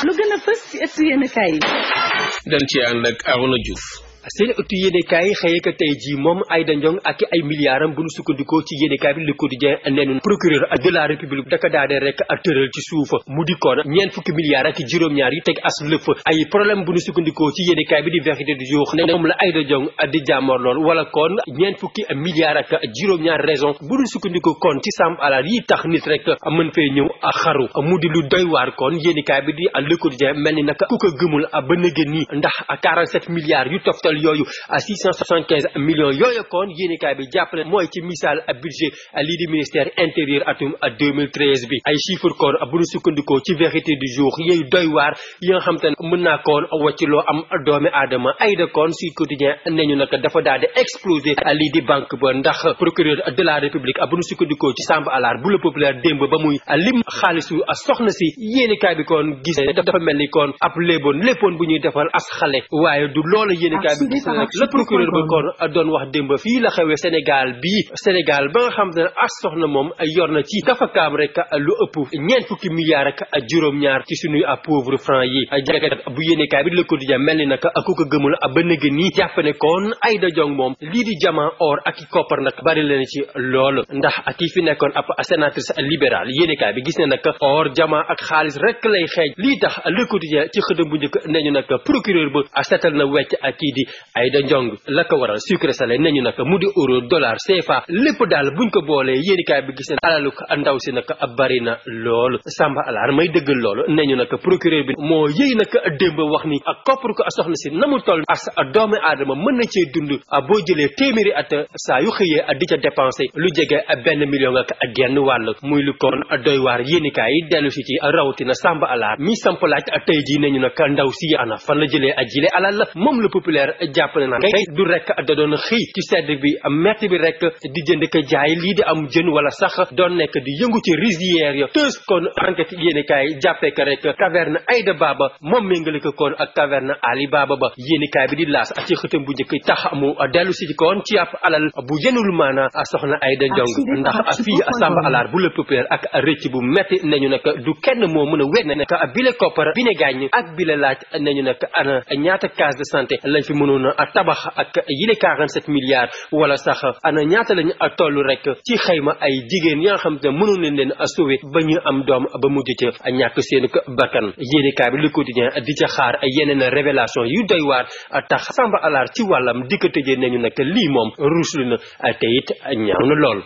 lu gën a fës ci ëttu yéenekaay yi. dañ ci ànd ak Arona Diouf. seen ëttu yéenekaay xëye ka tey jii moom Aïda Ndiong ak ay milliards bu nu sukkandikoo ci yéenekaay bi Le Quotidien neenu procureur de la république daka daade rek ak tëral ci suufa mu di koon ñeent fukki milliards ak juróom-ñaar yi teg as lëf ay problème bu nu sukkandikoo ci yéenekaay bi di Vérité du Jour ne moom la Aïda Ndiong di jàmmoor lool wala kon ñeent fukki milliards ak juróom-ñaar raison bu nu sukkandikoo kon ci sàmm alal yi tax nit rek mën fee ñëw xaru mu di lu doy waar kon yéenekaay bi di Le Quotidien mel ni nag ku ko gëmul ba nëgë nii ndax 47 milliards yu toftal yooyu 675 millions yooyu kon yéenekaay bi jàppale mooy ci misaal budget lii di ministère intérieur atum 2013 bi ay chiffre kon bu ñu sukkandikoo ci Vérité du Jour yooyu doy waar yi nga xam te ne mën naa koon wàcc loo am doomi aadama Aïda kon Sud Quotidien nañu nag dafa daal di exploser lii di banque ba ndax procureur de la république bu ñu sukkandikoo ci Samba Alar bu Le Populaire démb ba muy lim xaalisu soxna si yéenekaay bi kon gis dafa mel ni kon ab léppoon bu ñuy defal as xale waaye du loolu yéenekaay bi gis na le procureur ba kon doon wax démb fii la xewee Sénégal ba nga xam ne as soxna moom yor na ci kafakaam rek lu ëpp ñeent fukki milliards ak juróom-ñaar ci suñuy pauvre franc yi jàngat bu yéenekaay bi Le Quotidien mel ni nag ku ko gëmul ba nëgë nii jàpp ne kon Aïda Ndiong moom lii di diamant or ak i koppar nag bari leen ci loolu ndax kii fi nekkoon ab sénatrice libérale yéenekaay bi gis ne nag or diamant ak xaalis rek lay xeeñ lii tax Le Quotidien ci xëdëm bu njëkk nañu nag procureur ba setal na wecc ak kii di Aïda Ndiong la ko waral sucré salé nañu nag mu di euro dollar CFA lépp daal buñ ko boolee yéenekaay bi gis ne alalu ndaw si nag bari na loolu Samba Alar may dëggal loolu nañu nag procureur bi moo yëy nag démb wax ni ak koppar ko soxna si na mu toll as doomi aadama mën na cee dund boo jëlee téeméeri at saa yu xëyee di ca dépensé lu jege 1 million ak genn wàll muy lu kon doy waar yéenekaay yi dellu si ci rawatina Samba Alar mi samp laaj tey jii nañu nag ndaw si ana fan la jëlee jile alal moom Le Populaire jàpp ne nag kay du rek da doon xëy ci sedd bi metti bi rek di jënd ko jaay lii di am jën wala sax doon nekk di yëngu ci rizière ya tës kon enquête yéenekaay jàppee ko rek caverne Aïda Baba moom méngale ko kon ak caverne Ali Baba ba yéenekaay bi di laas ci xëtam bu njëkk tax mu dellu si kon ci ab alal bu yenul maana soxna Aïda Ndiong ndax fii Samba Alar bu Le Populaire ak rëcc bu metti nañu nag du kenn moo mën a wet ne nag bile koppar bi ne gaañ ak bile laaj nañu nag ana ñaata case de santé lañ fi mënoon a tabax ak yile 47 milliards wala sax ana ñaata lañ toll rek ci xayma ay jigéen ya nga xam ne mënoon nañ leen a sauver ba ñu am doom ba mujj ca ñàkk seen bakkan yéenekaay bi Le Quotidien di ca xaar yeneen révélation yu doy waar tax Samba Alar ci wàllam di ko tëjee nañu nag lii moom ruuslu na te it ñaaw na lool